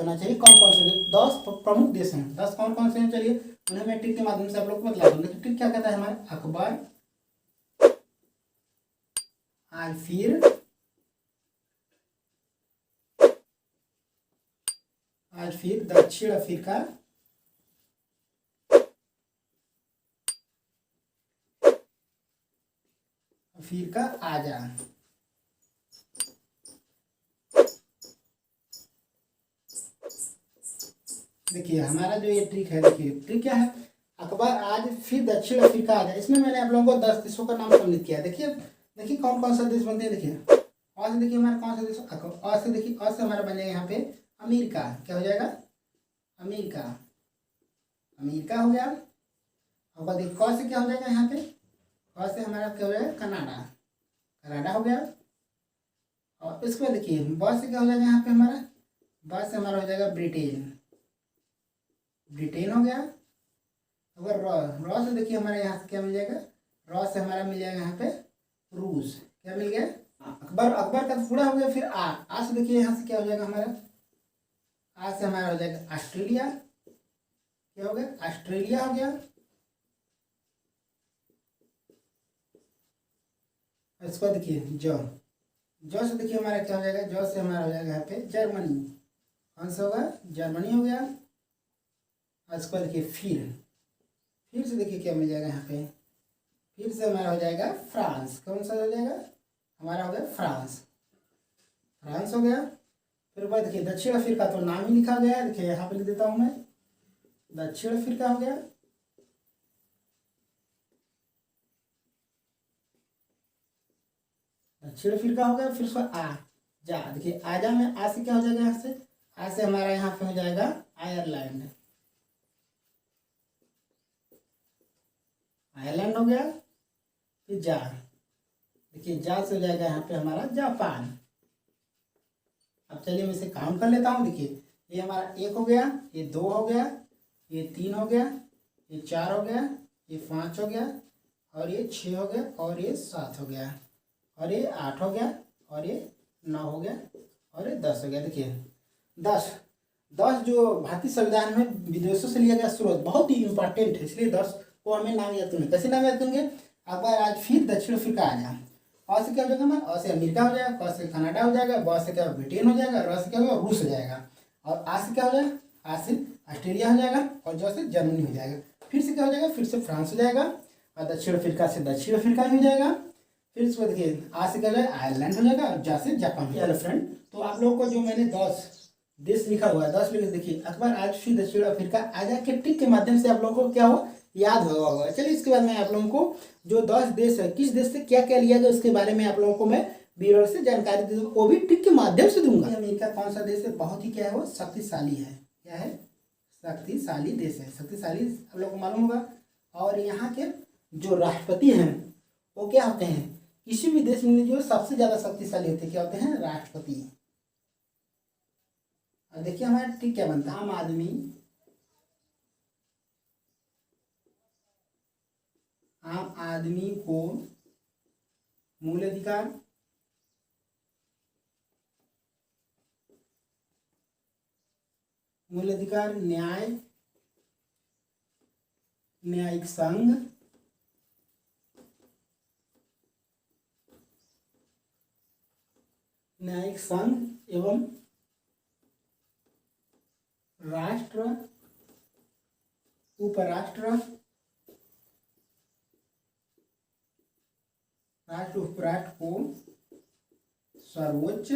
करना चाहिए। कौन कौन से 10 प्रमुख देश हैं, 10 कौन कौन से हैं, चलिए उन्हें मैं ट्रिक के माध्यम से आप लोग को बता दूँ। देखिए ट्रिक क्या कहता है हमारे, अकबर, आज फिर दक्षिण अफ्रीका, आजा। देखिए हमारा जो ये ट्रिक है, देखिए ट्रिक क्या है, अकबर आज फिर दक्षिण अफ्रीका आजा। इसमें मैंने आप लोगों को 10 देशों का नाम सम्मिलित किया है। देखिए देखिए कौन कौन सा देश बनते हैं। देखिए और से देखिए हमारा कौन सा देश, और से देखिए, और से हमारा बन जाएगा यहाँ पे अमेरिका। क्या हो जाएगा, अमेरिका, अमेरिका हो गया। और देखिए कौन से क्या हो जाएगा यहाँ पे, और से हमारा क्या हो जाएगा, कनाडा, कनाडा हो गया। और इसके बाद देखिए बहुत से क्या हो जाएगा यहाँ पे हमारा, बहुत से हमारा हो जाएगा ब्रिटेन, ब्रिटेन हो गया। अगर रॉ से देखिए हमारे यहाँ से क्या मिल जाएगा, रॉ से हमारा मिल जाएगा यहाँ पे रूस। क्या मिल गया, अकबर, अकबर का तो पूरा हो गया। फिर आ से देखिए यहाँ से क्या हो जाएगा हमारा, आ से हमारा हो जाएगा ऑस्ट्रेलिया। क्या हो गया, ऑस्ट्रेलिया हो गया। इसको देखिए जॉ से देखिए हमारा क्या हो जाएगा, जॉ से हमारा हो जाएगा यहाँ पे जर्मनी। कौन सा होगा, जर्मनी हो गया। और इसको देखिए फिर से देखिए क्या मिल जाएगा यहाँ पे, फिर से हमारा हो जाएगा फ्रांस। कौन सा हो जाएगा, हमारा हो गया फ्रांस, फ्रांस हो गया। फिर बाद देखिए दक्षिण अफ्रीका तो नाम ही लिखा गया है, देखिए यहाँ पे लिख देता हूँ मैं, दक्षिण अफ्रीका हो गया। दक्षिण अफ्रीका हो गया। फिर उसका जा, देखिए आजा में आ से क्या हो जाएगा, यहाँ से आ से हमारा यहाँ पे हो जाएगा आयरलैंड, आयरलैंड हो गया। फिर जा, देखिए जा से हो जाएगा यहाँ पे हमारा जापान। अब चलिए मैं इसे काउंट कर लेता हूँ। देखिए ये हमारा 1 हो गया, ये 2 हो गया, ये 3 हो गया, ये 4 हो गया, ये 5 हो गया, और ये 6 हो गया, और ये 7 हो गया, और ये 8 हो गया, और ये 9 हो गया, और ये 10 हो गया। देखिए 10 जो भारतीय संविधान में विदेशों से लिया गया स्रोत बहुत ही इंपॉर्टेंट है, इसलिए 10 को हमें नाम याद करना। कैसे नाम याद करेंगे, अकबर आज फिर दक्षिण अफ्रीका आजा। और से क्या हो जाएगा हमारा, और से अमेरिका हो जाएगा, क से कनाडा हो जाएगा, ब से क्या ब्रिटेन हो जाएगा, र से क्या होगा रूस हो जाएगा, और आ से क्या हो जाएगा, आ से ऑस्ट्रेलिया हो जाएगा, और ज से जर्मनी हो जाएगा। फिर से क्या हो जाएगा, फिर से फ्रांस हो जाएगा, और दक्षिण अफ्रीका से दक्षिण अफ्रीका हो जाएगा। फिर इसको देखिए आ से क्या हो जाएगा, आयरलैंड हो जाएगा, और जा से जापान। हेलो फ्रेंड, तो आप लोगों को जो मैंने 10 देश लिखा हुआ है, 10 लिखे, देखिए अकबर आज फिर दक्षिण अफ्रीका आजा के ट्रिक के माध्यम से आप लोगों को क्या हो याद होगा। चलिए इसके बाद मैं आप लोगों को जो 10 देश है, किस देश से क्या क्या लिया गया उसके बारे में आप लोगों को मैं विवरण से जानकारी दे दूंगा, वो भी ट्रिक के माध्यम से दूंगा। अमेरिका कौन सा देश है, बहुत ही क्या है वो शक्तिशाली है। क्या है, शक्तिशाली देश है, शक्तिशाली आप लोग को मालूम होगा। और यहाँ के जो राष्ट्रपति हैं वो क्या होते हैं, किसी भी देश में जो सबसे ज्यादा शक्तिशाली होते हैं क्या होते हैं, राष्ट्रपति। और देखिए हमारा ट्रिक क्या बनता है, आम आदमी को मूल अधिकार, न्यायिक संघ, एवं राष्ट्र उपराष्ट्र को सर्वोच्च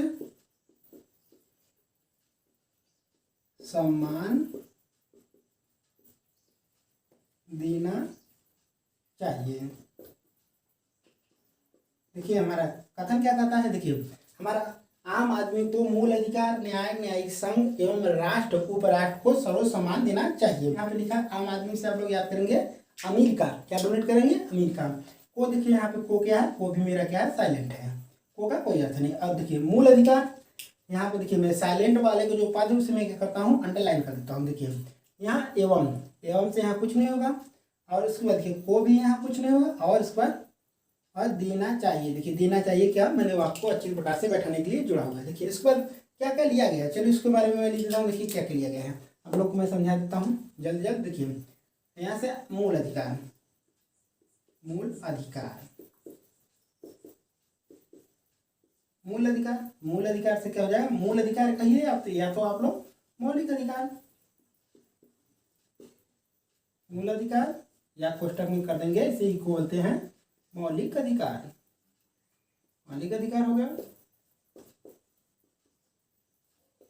सम्मान देना चाहिए। देखिए हमारा कथन क्या कहता है, देखिए हमारा आम आदमी को मूल अधिकार, न्यायिक संघ एवं राष्ट्र उपराष्ट्र को सर्वोच्च सम्मान देना चाहिए। यहाँ पे लिखा आम आदमी से आप लोग याद करेंगे अमेरिका, क्या डोनेट करेंगे, अमेरिका को। देखिए यहाँ पे को क्या है, को भी मेरा क्या है, साइलेंट है, को का कोई अर्थ नहीं। अब देखिए मूल अधिकार, यहाँ पे देखिए मैं साइलेंट वाले को जो उपाधि उसे मैं क्या करता हूँ, अंडरलाइन कर देता हूँ। देखिए यहाँ एवं से यहाँ कुछ नहीं होगा, और उसके बाद देखिए को भी यहाँ कुछ नहीं होगा, और इस पर और देना चाहिए। देखिए देना चाहिए क्या, मैंने आपको अच्छी प्रकार से बैठाने के लिए जुड़ा हुआ है। देखिए इसके बाद क्या क्या लिया गया है, चलिए उसके बारे में मैं लिख देता हूँ। देखिए क्या क्या लिया गया है, आप लोग को मैं समझा देता हूँ जल्द जल्द। देखिए यहाँ से मूल अधिकार, मूल अधिकार, मूल अधिकार, मूल अधिकार से क्या हो जाएगा, मूल अधिकार कहिए आप तो, या तो आप लोग मौलिक अधिकार, मूल अधिकार या कोष्टक में कर देंगे, इसे ही बोलते हैं मौलिक अधिकार। मौलिक अधिकार हो गया।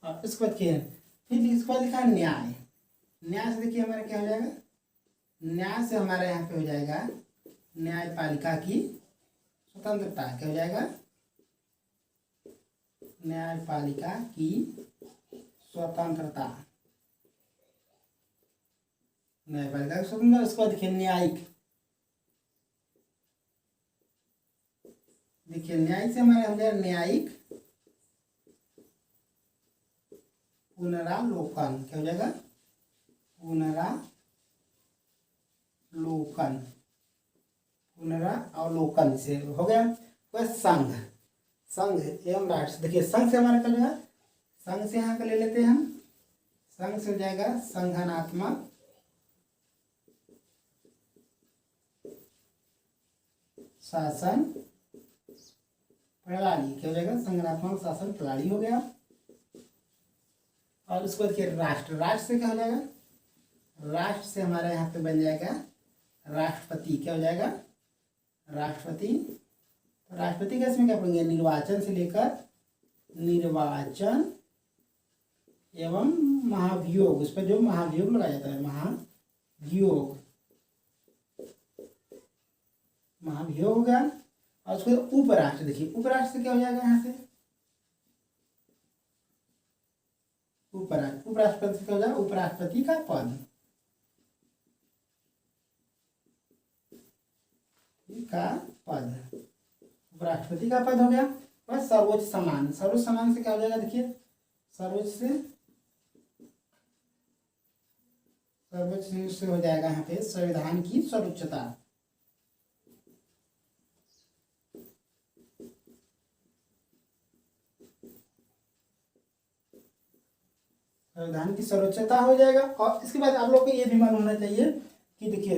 अब इसके बाद क्या है, फिर इसके बाद लिखा है न्याय। न्याय से देखिए हमारा क्या हो जाएगा, न्याय से हमारे यहाँ पे हो जाएगा न्यायपालिका की स्वतंत्रता। क्या हो जाएगा, न्यायपालिका की स्वतंत्रता, न्यायपालिका की स्वतंत्रता। उसके बाद देखिए न्यायिक, देखिए न्यायिक से हमारे हो गया न्यायिक पुनरालोकन। क्या हो जाएगा, पुनरालोकन, पुनरावलोकन से हो गया। वह संघ, संघ एवं राष्ट्र, देखिए संघ से हमारा क्या होगा, संघ से यहाँ का ले लेते हैं हम, संघ से हो जाएगा संगठनात्मक शासन प्रणाली। क्या हो जाएगा, संगठनात्मक शासन प्रणाली हो गया। और उसके बाद देखिए राष्ट्र, राष्ट्र से क्या हो जाएगा, राष्ट्र से हमारे यहाँ पे बन जाएगा राष्ट्रपति। क्या हो जाएगा, राष्ट्रपति। तो राष्ट्रपति का इसमें क्या पढ़ेंगे, निर्वाचन से लेकर, निर्वाचन एवं महाभियोग, उस पर जो महाभियोग लगाया जाता है, महाभियोग, महाभियोग हो गया। और उसके बाद उपराष्ट्र, देखिए उपराष्ट्र से क्या हो जाएगा, यहाँ से उपराष्ट्र, उपराष्ट्रपति से क्या हो जाएगा, उपराष्ट्रपति का पद, का पद, उपराष्ट्रपति का पद हो गया। बस सर्वोच्च सम्मान, सर्वोच्च सम्मान से क्या हो जाएगा, देखिए सर्वोच्च से, सर्वोच्च से हो जाएगा यहाँ पे संविधान की सर्वोच्चता, संविधान की सर्वोच्चता हो जाएगा। और इसके बाद आप लोग को ये भी मालूम होना चाहिए कि देखिए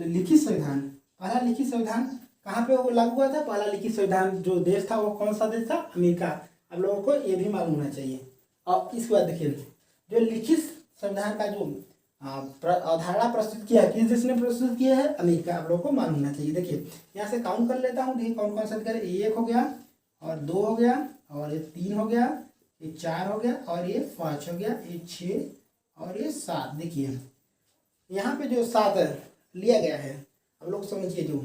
लिखित संविधान, पहला लिखित संविधान कहाँ पे वो लागू हुआ था, पहला लिखित संविधान जो देश था वो कौन सा देश था, अमेरिका। आप लोगों को ये भी मालूम होना चाहिए। और इसके बाद देखिए जो लिखित संविधान का जो अवधारणा प्रस्तुत किया है, किस देश ने प्रस्तुत किया है, अमेरिका। आप लोगों को मालूम होना चाहिए। देखिए यहाँ से काउंट कर लेता हूँ, देखिए कौन कौन सा अधिकार, एक हो गया और दो हो गया और ये तीन हो गया, ये चार हो गया और ये पाँच हो गया, ये छः और ये सात। देखिए यहाँ पे जो सात लिया गया है, आप लोग समझिए, जो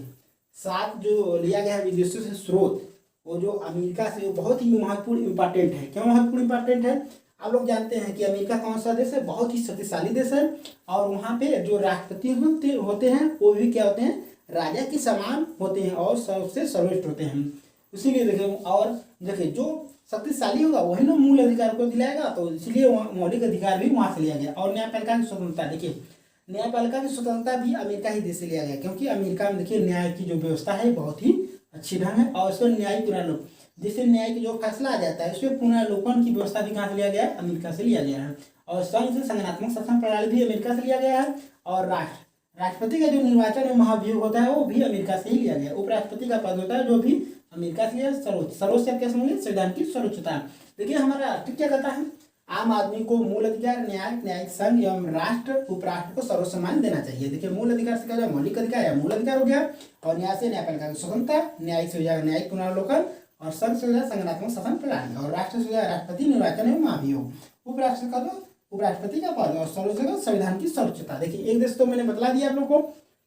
सात जो लिया गया है विदेशों से स्रोत, वो जो अमेरिका से, वो बहुत ही महत्वपूर्ण इंपॉर्टेंट है। क्यों महत्वपूर्ण इंपॉर्टेंट है, आप लोग जानते हैं कि अमेरिका कौन सा देश है, बहुत ही शक्तिशाली देश है। और वहाँ पे जो राष्ट्रपति होते हैं वो भी क्या होते हैं, राजा के समान होते हैं और सबसे सर्वश्रेष्ठ होते हैं। इसीलिए देखिए, और देखिए जो शक्तिशाली होगा वही ना मूल अधिकार को दिलाएगा, तो इसलिए मौलिक अधिकार भी वहाँ से लिया गया। और न्यायपालिका की स्वतंत्रता, देखिए न्यायपालिका की स्वतंत्रता भी अमेरिका ही देश से लिया गया, क्योंकि अमेरिका में देखिए न्याय की जो व्यवस्था है बहुत ही अच्छी ढंग है। और उसमें न्यायिक पुनरालोकन, जिससे न्याय की जो फैसला आ जाता है उसमें पुनरालोकन की व्यवस्था भी कहाँ से लिया गया है, अमेरिका से लिया गया है। और संघ से संगठनात्मक शासन प्रणाली भी अमेरिका से लिया गया है। और राष्ट्रपति का जो निर्वाचन में महाभियोग होता है वो भी अमेरिका से ही लिया गया है। उपराष्ट्रपति का पद होता है जो भी अमेरिका से लिया, सर्वोच्च, सर्वोच्च क्या समझिए, संविधान की सर्वोच्चता। देखिए हमारा राष्ट्र क्या कहता है, आम आदमी को मूल अधिकार, न्यायिक, न्यायिक संघ एवं राष्ट्र उपराष्ट्र को सर्वोच्च सम्मान देना चाहिए। देखिए मूल अधिकार से क्या हो, मौलिक अधिकार या मूल अधिकार हो गया। और न्याय से न्यायपालिका की स्वतंत्रता, न्यायिक से हो जाएगा न्यायिक पुनरावलोकन, और संघ से हो जाएगा संगठनात्मक शासन प्रणाली, और राष्ट्र से हो जाएगा राष्ट्रपति निर्वाचन एवं महाभियोग, उपराष्ट्र का तो उपराष्ट्रपति का पद, और सर्वोच्च का संविधान की सर्वोच्चता। देखिए एक देश तो मैंने बतला दिया आप लोग को,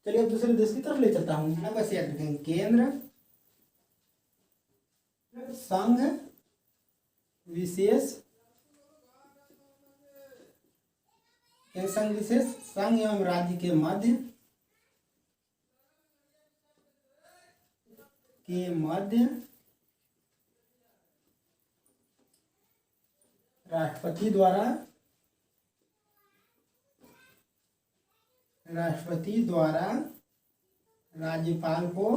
चलिए अब दूसरे देश की तरफ ले चलता हूँ। बस याद रखेंगे, केंद्र, संघ विशेष, संघ विशेष, संघ एवं राज्य के मध्य राष्ट्रपति द्वारा राज्यपाल को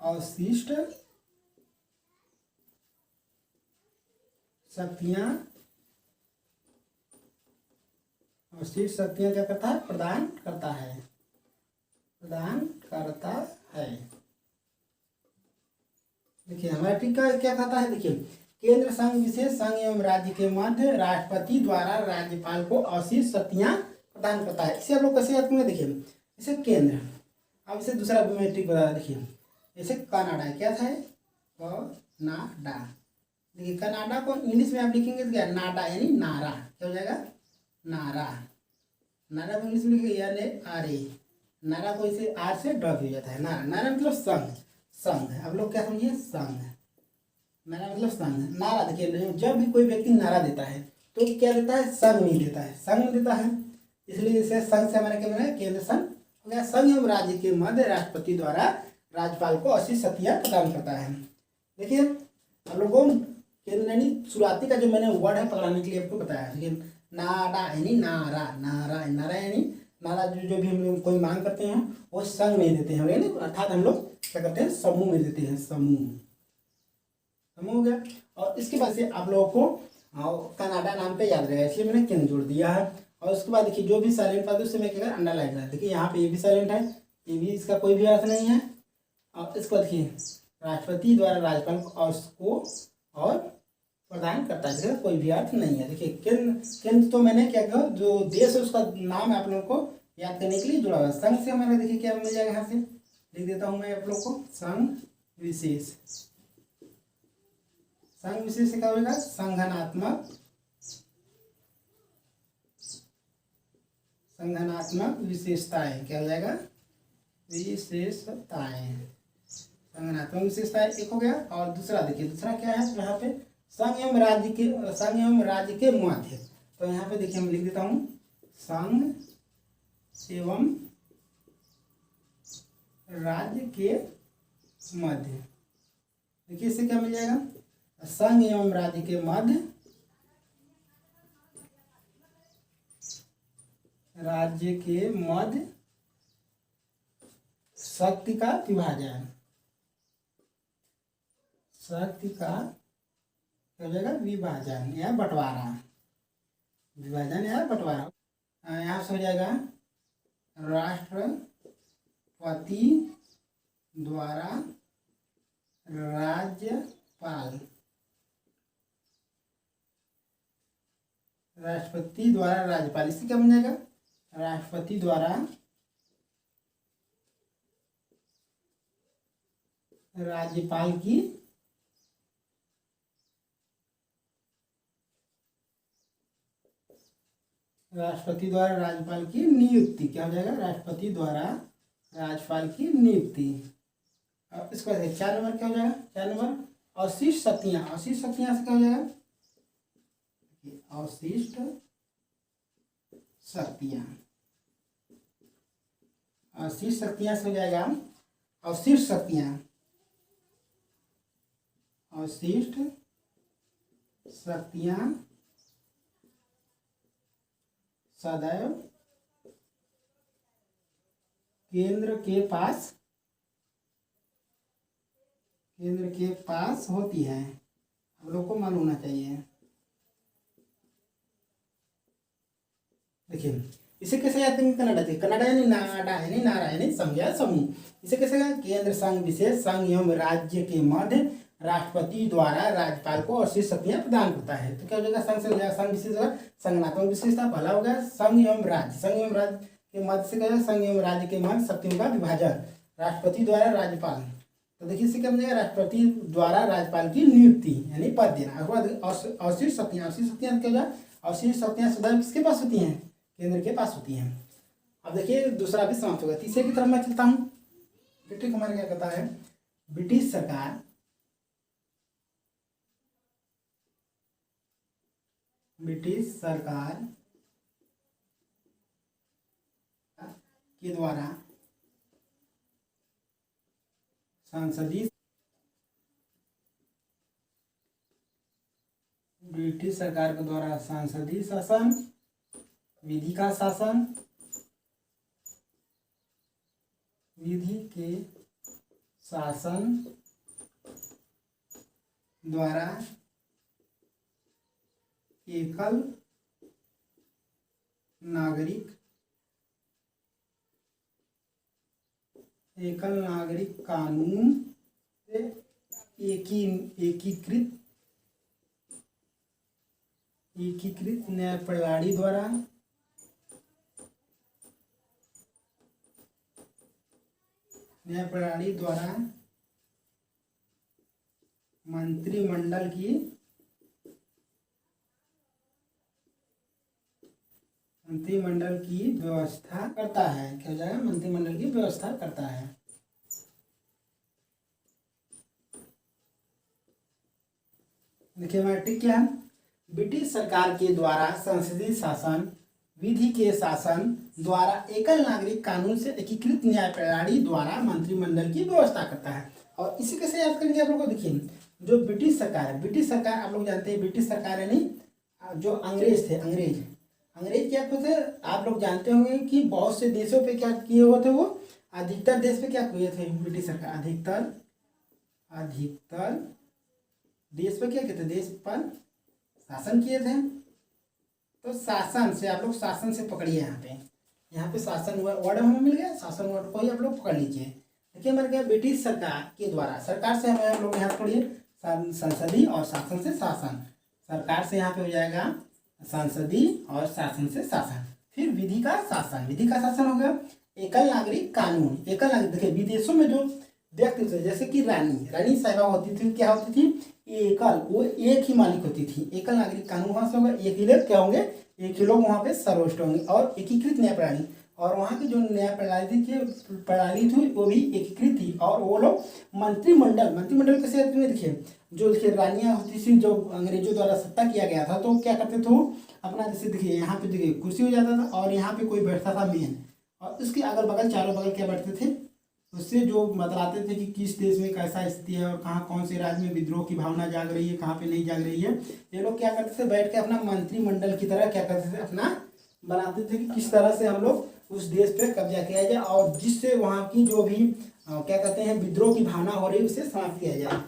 अवशिष्ट शक्तियां क्या करता है? प्रदान करता है। देखिए हमारा टीका क्या कहता है, देखिए केंद्र संघ विशेष संघ एवं राज्य के मध्य राष्ट्रपति द्वारा राज्यपाल को अवशिष्ट शक्तियां प्रदान करता है। इसे आप लोग कैसे याद करेंगे? देखिए इसे केंद्र, अब इसे दूसरा ट्रिक बता, देखिए जैसे कनाडा, क्या था? कनाडा। देखिए कनाडा को इंग्लिश में आप लिखेंगे तो क्या? नाडा यानी नारा, क्या हो जाएगा? नारा। नारा को इंग्लिश में लिखेंगे यानी आरे, नारा को इसे आर से ड्रॉप हो जाता है। नारा, नारा मतलब संघ, अब लोग क्या समझिए? संघ। नारा मतलब संघ। नारा देखिए जब भी कोई व्यक्ति नारा देता है तो क्या देता है? संघ नहीं देता है, संघ देता है। इसलिए इसे संघ से हमारा क्या बना है? केंद्र संघ हो गया। संघ एवं राज्य के मध्य राष्ट्रपति द्वारा राज्यपाल को अवशिष्ट शक्तियां प्रदान करता है। देखिए हम लोगों को केंद्र यानी शुरुआती का जो मैंने वर्ड है पकड़ाने के लिए आपको बताया। देखिए नारा यानी नारा, नारा यानी नारा, जो भी हम लोग कोई मांग करते हैं वो संघ में देते हैं, यानी अर्थात हम लोग क्या करते हैं? समूह में देते हैं, समूह हो गया। और इसके बाद से आप लोगों को कनाडा नाम पे याद रहेगा, इसलिए मैंने केंद्र जोड़ दिया है। और उसके बाद देखिए जो भी साइलेंट पार्ट है उससे मैं क्या अंडरलाइन करा, देखिए यहाँ पे ये भी साइलेंट है, ये भी, इसका कोई भी अर्थ नहीं है। और इसको देखिए राष्ट्रपति द्वारा राज्यपाल को और प्रदान करता है, कोई भी अर्थ नहीं है। देखिए केंद्र तो मैंने क्या कहा, जो देश है उसका नाम है आप लोगों को याद करने के लिए जुड़ा हुआ है। संघ से हमारा देखिए क्या मिल जाएगा, यहाँ से लिख देता हूँ मैं आप लोग को, संघ विशेष। संघ विशेष से क्या होगा? संगठनात्मक विशेषताएं, क्या हो जाएगा? विशेषताएं, संगठनात्मक विशेषताएं एक हो गया। और दूसरा देखिए, दूसरा क्या है यहाँ पे? संघ एवं राज्य के मध्य। तो यहाँ पे देखिए मैं लिख देता हूँ संघ एवं राज्य के मध्य। देखिए इससे क्या मिल जाएगा? संघ एवं राज्य के मध्य, शक्ति का विभाजन, क्या हो जाएगा? विभाजन या बंटवारा, यहाँ से हो जाएगा राष्ट्रपति द्वारा राज्यपाल, इससे क्या बन जाएगा? राष्ट्रपति द्वारा राज्यपाल की नियुक्ति, क्या हो जाएगा? राष्ट्रपति द्वारा राज्यपाल की नियुक्ति। अब इसको 4 नंबर क्या हो जाएगा? 4 नंबर अवशिष्ट शक्तियां, से क्या हो जाएगा? अवशिष्ट शक्तियां से हो जाएगा अवशिष्ट शक्तियां सदैव केंद्र के पास होती है, हम लोग को मालूम होना चाहिए। देखिए इसे कैसे याद करेंगे? कनाडा यानी नाडा यानी नारा यानी संघ या समूह। इसे कैसे कहेंगे? केंद्र संघ विशेष संघ एवं राज्य के मध्य राष्ट्रपति द्वारा राज्यपाल को अवशिष्ट शक्तियां प्रदान करता है। तो क्या हो जाएगा? संघ से हो जाएगा संघ विशेष, संगठनात्मक विशेषता पहला हो गया। संघ एवं राज्य के मध्य से क्या? संघ एवं राज्य के मध्य शक्तियों का विभाजन, राष्ट्रपति द्वारा राज्यपाल। तो देखिए इससे क्या बन जाएगा? राष्ट्रपति द्वारा राज्यपाल की नियुक्ति यानी पद देना। अवशिष्ट शक्तियां क्या हो जाए? अवशिष्ट शक्तियां सदैव किसके पास होती हैं? केंद्र के पास होती हैं। अब देखिए दूसरा भी समाप्त होगा, तीसरे की तरफ मैं चलता हूँ। ब्रिटिश हमारा क्या कहता है? ब्रिटिश सरकार के द्वारा संसदीय, ब्रिटिश सरकार के द्वारा संसदीय शासन, विधि के शासन द्वारा एकल नागरिक कानून से एकीकृत न्याय प्रणाली द्वारा मंत्रिमंडल की व्यवस्था करता है। क्या हो जाएगा? मंत्रिमंडल की व्यवस्था करता है। देखिए मैट्रिक क्या है? ब्रिटिश सरकार के द्वारा संसदीय शासन विधि के शासन द्वारा एकल नागरिक कानून से एकीकृत न्याय प्रणाली द्वारा मंत्रिमंडल की व्यवस्था करता है। और इसी कैसे याद करेंगे आप लोग को? देखिए जो ब्रिटिश सरकार है, ब्रिटिश सरकार आप लोग जानते हैं, ब्रिटिश सरकार यानी जो अंग्रेज थे, अंग्रेज क्या थे? आप लोग जानते होंगे कि बहुत से देशों पे क्या किए हुए थे, वो अधिकतर देश पे क्या किए थे ब्रिटिश सरकार, अधिकतर देश पे क्या किए थे? देश पर शासन किए थे। तो शासन से आप लोग शासन से पकड़िए, यहाँ पे शासन वर्ड हमें मिल गया, शासन वर्ड को ही आप लोग पकड़ लीजिए। देखिए हमारे क्या? ब्रिटिश सरकार के द्वारा, सरकार से हमें हम लोग यहाँ पढ़िए संसदीय और शासन से शासन, सरकार से यहाँ पे हो जाएगा संसदीय और शासन से शासन। फिर विधि का शासन हो गया एकल नागरिक कानून। एकल नागरिक, देखिए विदेशों में जो व्यक्ति थे जैसे कि रानी साहिबा होती थी, क्या होती थी? एकल, वो एक ही मालिक होती थी। एकल नागरिक कानून वहाँ से होगा, एक ही लोग क्या होंगे? एक ही लोग वहाँ पे सर्वोच्च होंगे। और एकीकृत न्याय प्रणाली, और वहाँ की जो न्याय प्रणाली थी वो भी एकीकृत थी। और वो लोग मंत्रिमंडल कैसे आते हैं? देखिए जो देखिए रानियाँ होती थी, जो अंग्रेजों द्वारा सत्ता किया गया था, तो क्या करते थे वो अपना, जैसे देखिए यहाँ पे देखिए कुर्सी हो जाता था और यहाँ पे कोई बैठता था मेन, और उसके अगल बगल चारों बगल क्या बैठते थे? उससे जो बतलाते थे कि किस देश में कैसा स्थिति है और कहाँ कौन से राज्य में विद्रोह की भावना जाग रही है, कहाँ पे नहीं जाग रही है। ये लोग क्या करते थे? बैठ के अपना मंत्रिमंडल की तरह क्या करते थे? अपना बनाते थे कि किस तरह से हम लोग उस देश पे कब्जा किया जाए और जिससे वहाँ की जो भी क्या कहते हैं विद्रोह की भावना हो रही है उसे समाप्त किया जाए।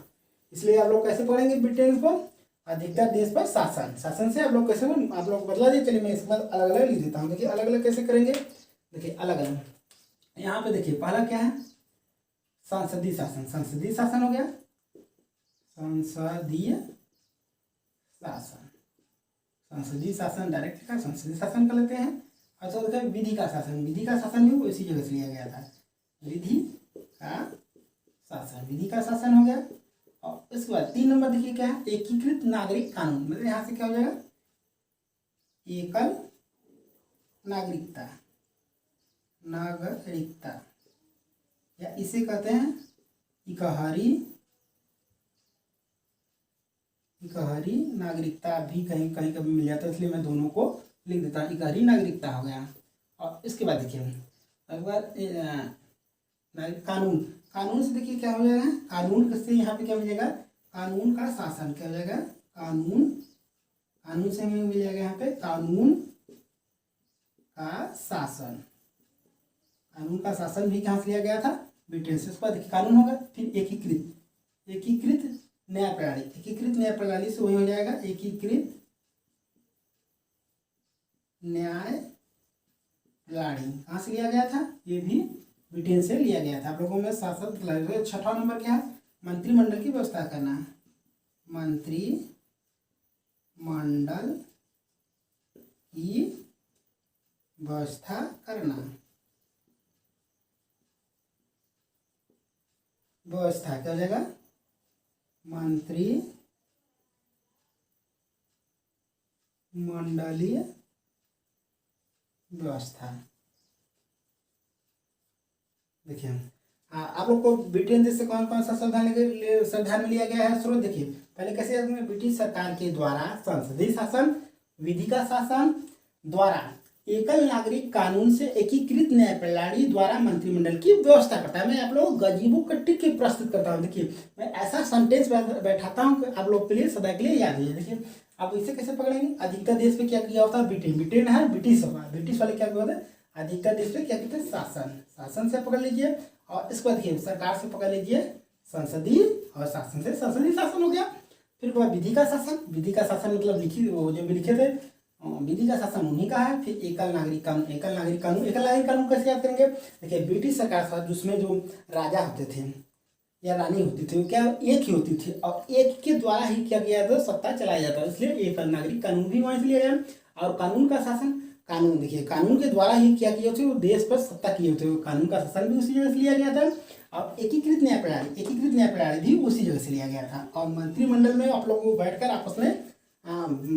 इसलिए आप लोग कैसे पढ़ेंगे ब्रिटेन को? अधिकतर देश पर शासन से आप लोग कैसे आप लोग बदला दिए। चलिए मैं इसके बाद अलग अलग लिख देता हूँ। देखिए अलग अलग कैसे करेंगे? देखिए अलग अलग, यहाँ पे देखिए पहला क्या है? संसदीय शासन हो गया, संसदीय शासन डायरेक्ट का संसदीय शासन कर लेते हैं। अच्छा देखिए विधि का शासन भी इसी जगह से लिया गया था, विधि का शासन हो गया। और इसके बाद 3 नंबर देखिए क्या है? एकीकृत नागरिक कानून, मतलब यहाँ से क्या हो जाएगा? एकल नागरिकता या इसे कहते हैं इकहरी नागरिकता, भी कहीं कहीं कभी मिल जाता है, इसलिए मैं दोनों को लिख देता हूँ। इकहरी नागरिकता हो गया। और इसके बाद देखिए कानून से देखिए क्या हो जाएगा? कानून से यहाँ पे क्या मिलेगा? कानून का शासन क्या हो जाएगा? कानून से हमें मिल जाएगा यहाँ पे कानून का शासन भी कहाँ से लिया गया था? ब्रिटेन से। उसके बाद देखिए कानून होगा, फिर एकीकृत न्याय प्रणाली से वही हो जाएगा एकीकृत न्याय प्रणाली। कहाँ से लिया गया था? ये भी ब्रिटेन से लिया गया था। आप लोगों में साथ साथ 6वां नंबर क्या है? मंत्रिमंडल की व्यवस्था करना, मंत्रिमंडल की व्यवस्था करना। व्यवस्था क्या हो जाएगा? मंत्रिमंडलीय व्यवस्था। देखिए आप लोग को ब्रिटेन देश से कौन कौन सा संविधान में लिया गया है? स्रोत देखिए पहले कैसे? ब्रिटिश सरकार के द्वारा संसदीय शासन विधि का शासन द्वारा एकल नागरिक कानून से एकीकृत न्याय प्रणाली द्वारा मंत्रिमंडल की व्यवस्था करता है। मैं आप लोग गजीबो कट्टी के प्रस्तुत करता हूँ। देखिए मैं ऐसा सेंटेंस बैठाता हूँ कि आप लोग के लिए सदा के लिए याद है। देखिए आप इसे कैसे पकड़ेंगे? अधिकतर देश पे क्या किया होता है? ब्रिटेन है, ब्रिटिश वाले क्या होता है? अधिकतर देश पे क्या कहते हैं? शासन से पकड़ लीजिए। और इसके बाद देखिए सरकार से पकड़ लीजिए संसदीय, और शासन से संसदीय शासन हो गया। फिर उसके बाद विधि का शासन, विधि का शासन मतलब लिखित वो जो भी लिखे थे विधि का शासन उन्हीं का है। फिर एकल नागरिक कानून, एकल नागरिक कानून, एकल नागरिक कानून कैसे याद करेंगे? देखिए ब्रिटिश सरकार था जिसमें जो राजा होते थे या रानी होती थी वो क्या एक ही होती थी, और एक के द्वारा ही क्या किया जाता सत्ता चलाया जाता है, इसलिए एकल नागरिक कानून भी वहाँ से लिया गया। और कानून का शासन, कानून देखिए कानून के द्वारा ही क्या किए होते वो देश पर सत्ता किए होते, कानून का शासन भी उसी जगह से लिया गया था। और एकीकृत न्याय प्रणाली, एकीकृत न्याय प्रणाली भी उसी जगह से लिया गया था। और मंत्रिमंडल में आप लोगों को बैठकर आपस में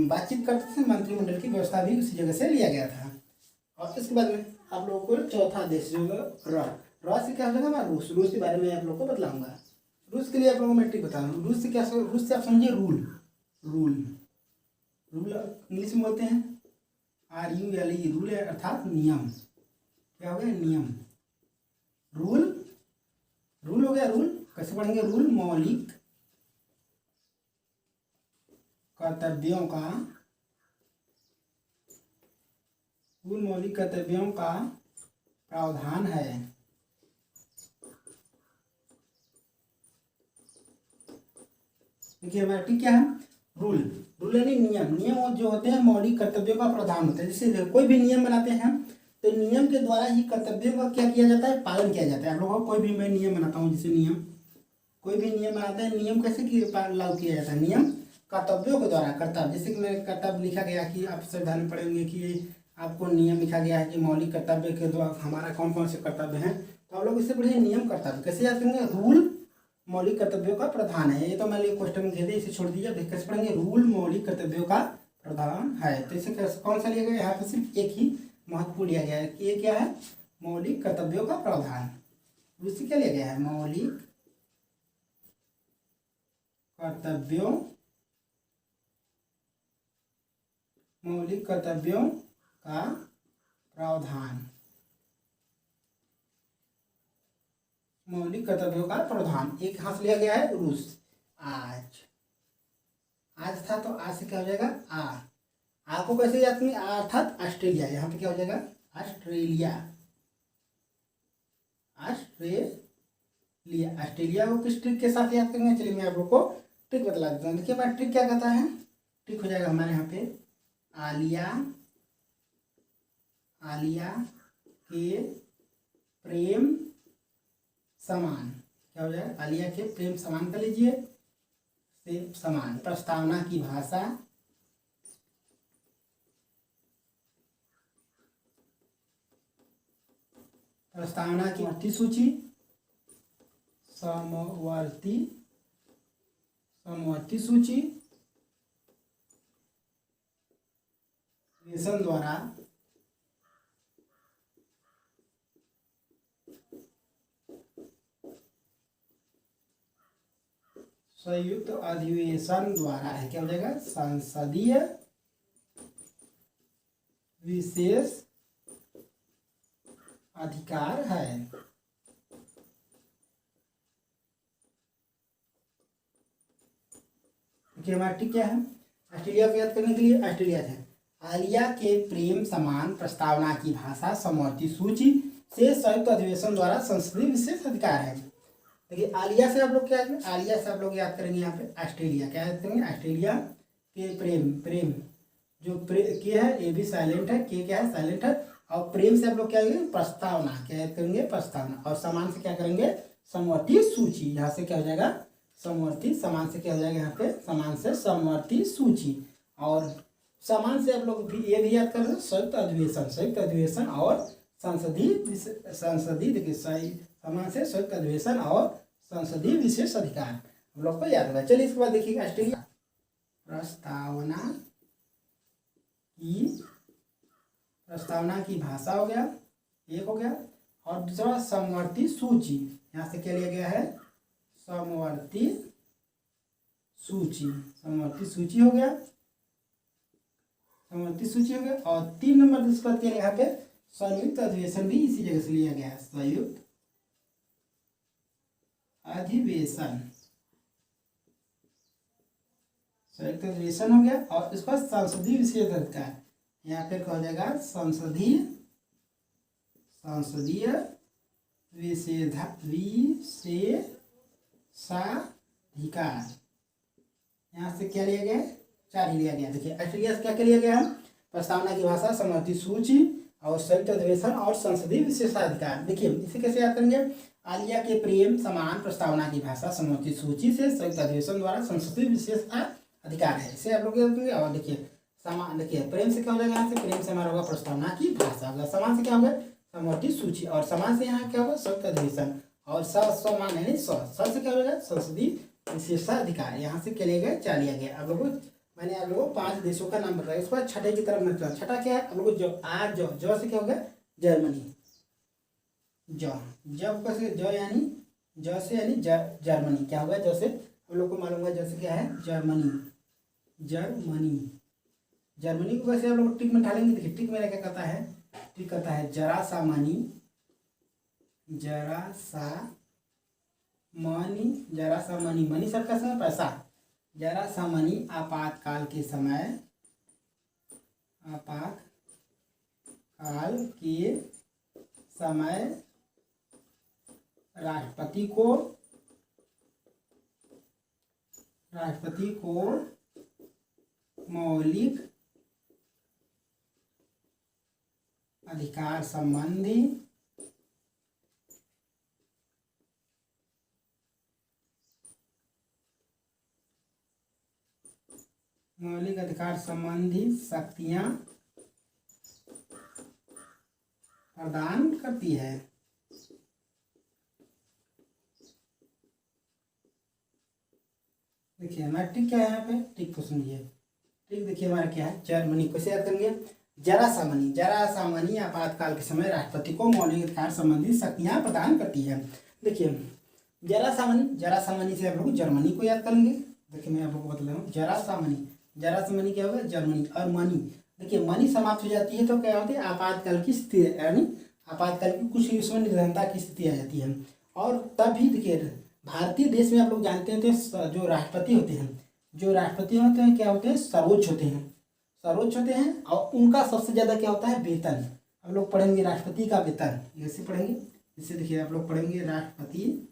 बातचीत करते थे, मंत्रिमंडल की व्यवस्था भी उसी जगह से लिया गया था। और इसके बाद में आप लोगों को चौथा देश जो रॉ से क्या हो जाएगा हमारा रूस, रूस के बारे में आप लोग को बतलाऊंगा। रूस के लिए आप लोगों को मैं ट्रिक बता रहा हूँ। रूस से क्या, रूस से आप समझिए रूल, रूल, रूल इंग्लिश में बोलते हैं RULE, रूल है अर्थात नियम। क्या हो गया? नियम, रूल, रूल हो गया। रूल कैसे पढ़ेंगे? रूल मौलिक कर्तव्यों का, रूल मौलिक कर्तव्यों का प्रावधान है। देखिए हमारा ठीक क्या है? रूल, रूल यानी नियम, नियम जो होते हैं मौलिक कर्तव्यों का प्रावधान होता है। जैसे कोई भी नियम बनाते हैं तो नियम के द्वारा ही कर्तव्यों का क्या किया जाता है? पालन किया जाता है। आप लोगों को कोई भी मैं नियम बनाता हूँ, जैसे नियम, कोई भी नियम बनाते हैं, नियम कैसे लागू किया जाता है? नियम कर्तव्यों के द्वारा, कर्तव्य, जैसे कि मेरे कर्तव्य लिखा गया कि आप संविधान में पढ़ेंगे कि आपको नियम लिखा गया है कि मौलिक कर्तव्य के द्वारा हमारा कौन कौन से कर्तव्य हैं, तो आप लोग इससे पढ़िए नियम कर्तव्य कैसे याद करेंगे? रूल मौलिक कर्तव्यों का प्रधान है। ये तो मैंने क्वेश्चन में दे दिया, इसे छोड़ दीजिए। कैसे पढ़ेंगे? रूल मौलिक कर्तव्यों का प्रधान है। तो इसे कौन सा लिया गया? यहाँ पे सिर्फ एक ही महत्वपूर्ण लिया गया है कि ये क्या है? मौलिक कर्तव्यों का प्रावधान। उससे क्या लिया गया है? मौलिक कर्तव्यों, मौलिक कर्तव्यों का प्रावधान, मौलिक कर्तव्यों का प्रावधान। एक हाथ से लिया गया है रूस। आज, आज था तो आज से क्या हो जाएगा? आ को कैसे याद करेंगे? अर्थात ऑस्ट्रेलिया, यहाँ पे क्या हो जाएगा? ऑस्ट्रेलिया, ऑस्ट्रेलिया, ऑस्ट्रेलिया को किस ट्रिक के साथ याद करेंगे? चलिए मैं आप लोग को ट्रिक बतला देता हूँ। देखिए हमारा ट्रिक क्या कहता है? ट्रिक हो जाएगा हमारे यहाँ पे आलिया, आलिया के प्रेम समान। क्या हो जाएगा? आलिया के प्रेम समान कर लीजिए, से समान। प्रस्तावना की भाषा, प्रस्तावना की समवर्ती सूची, समवर्ती, समवर्ती सूची द्वारा संयुक्त अधिवेशन द्वारा है। क्या हो जाएगा? संसदीय विशेष अधिकार है। देखिए हमारा ठीक क्या है? ऑस्ट्रेलिया को याद करने के लिए ऑस्ट्रेलिया है। आलिया के प्रेम समान प्रस्तावना की भाषा समवर्ती सूची से संयुक्त अधिवेशन द्वारा संसदीय विशेष अधिकार है। देखिए आलिया से आप लोग क्या, आलिया से आप लोग याद करेंगे यहाँ पे ऑस्ट्रेलिया। क्या याद करेंगे? ऑस्ट्रेलिया के प्रेम, प्रेम जो के है ये भी साइलेंट है, के क्या है? साइलेंट है। और प्रेम से आप लोग क्या करेंगे? प्रस्तावना, क्या याद करेंगे? प्रस्तावना। और समान से क्या करेंगे? समवर्ती सूची। यहाँ से क्या हो जाएगा? समवर्ती, समान से क्या हो जाएगा? यहाँ पे समान से समवर्ती सूची। और समान से आप लोग भी ये भी याद कर रहे हैं संयुक्त अधिवेशन, संयुक्त अधिवेशन और संसदीय, संसदीय देखिए समान से संयुक्त अधिवेशन और संसदीय विशेष अधिकार हम लोग को याद होगा। चलिए इसके बाद देखिए ऑस्ट्रेलिया, प्रस्तावना की, प्रस्तावना की भाषा हो गया, एक हो गया। और दूसरा समवर्ती सूची, यहाँ से क्या लिया गया है? समवर्ती सूची, समवर्ती सूची हो गया, समवर्ती सूची हो गया। और 3 नंबर इसके बाद यहाँ पे संयुक्त अधिवेशन भी इसी जगह से लिया गया है। संयुक्त अधिवेशन, संयुक्त अधिवेशन हो गया। और इसका संसदीय विशेष अधिकार, यहाँ पे क्या हो जाएगा? संसदीय, संसदीय विशेषाधिकार। यहाँ से क्या लिया गया है? 4 ही लिया गया। देखिए ऑस्ट्रेलिया से क्या क्या लिया गया है? प्रस्तावना की भाषा, समवर्ती सूची और संयुक्त अधिवेशन और संसदीय विशेषाधिकार। देखिए इसे कैसे याद करेंगे? आलिया के प्रेम समान प्रस्तावना की भाषा, समवर्ती सूची से संयुक्त अधिवेशन द्वारा संसदीय विशेषाधिकार है, इसे आप लोग याद करेंगे। और देखिए समान, देखिए प्रेम से क्या हो जाएगा? यहाँ से प्रेम से हमारा होगा प्रस्तावना की भाषा होगा, समान से क्या होगा? समवर्ती सूची, और समान से यहाँ क्या होगा? संयुक्त अधिवेशन, और समान यानी से क्या होगा? संसदीय विशेषाधिकार। यहाँ से क्या लिया गया? 4 लिया गया। आप लोगों मैंने आप लोगों को 5 देशों का नाम बताया। उसके बाद छठे की तरफ मतलब छठा क्या है? आप लोगों को जो से क्या होगा? जर्मनी। जब कैसे जो यानी जो से यानी जर्मनी क्या होगा? जो से हम लोग को मालूम होगा, जैसे क्या है? जर्मनी। जर्मनी को कैसे आप लोग टिक में ढालेंगे? देखिए टिक मेरा क्या कहता है? टिक कहता है जरा सा मनी, मनी सबका समय पैसा, जरा सा मनी आपातकाल के समय राष्ट्रपति को मौलिक अधिकार संबंधी शक्तियां प्रदान करती है। देखिए हमारा टिक क्या है? यहाँ पे टिक को सुनिए। टिक देखिए हमारा क्या है? जर्मनी। कैसे याद करेंगे? जरा सा मनी आपातकाल के समय राष्ट्रपति को मौलिक अधिकार संबंधी शक्तियां प्रदान करती है। देखिए जरा सा मनी से आप लोग जर्मनी को याद करेंगे। देखिए मैं आप लोग को बता रहा हूँ, जरा सा मनी क्या होगा? जर्मनी। और मनी, देखिए मनी समाप्त हो जाती है तो क्या होती है? आपातकाल की स्थिति, यानी आपातकाल की कुछ उसमें निर्धनता की स्थिति आ जाती है। और तभी देखिए भारतीय देश में आप लोग जानते हैं जो राष्ट्रपति होते हैं क्या होते हैं? सर्वोच्च होते हैं और उनका सबसे ज़्यादा क्या होता है? वेतन। हम लोग पढ़ेंगे राष्ट्रपति का वेतन, ऐसे पढ़ेंगे। इससे देखिए आप लोग पढ़ेंगे राष्ट्रपति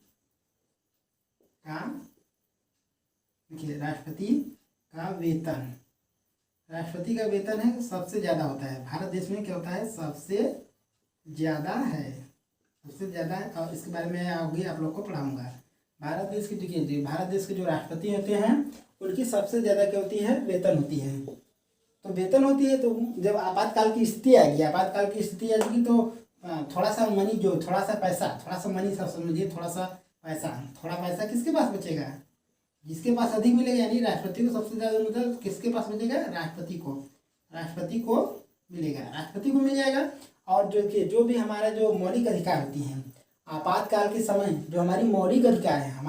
का वेतन। राष्ट्रपति का वेतन है सबसे ज़्यादा होता है भारत देश में। क्या होता है? सबसे ज़्यादा है। और इसके बारे में आगे आप लोग को पढ़ाऊंगा। भारत देश की देखिए भारत देश के जो राष्ट्रपति होते हैं उनकी सबसे ज़्यादा क्या होती है? वेतन होती है। तो वेतन होती है तो जब आपातकाल की स्थिति आएगी तो थोड़ा सा मनी, जो थोड़ा सा मनी, सब समझिए, थोड़ा पैसा किसके पास बचेगा? जिसके पास अधिक मिलेगा, यानी राष्ट्रपति को सबसे ज़्यादा मतलब किसके पास बचेगा? राष्ट्रपति को मिल जाएगा। और जो भी हमारा जो मौलिक अधिकार होती हैं आपातकाल के समय, जो हमारी मौलिक अधिकार है, हम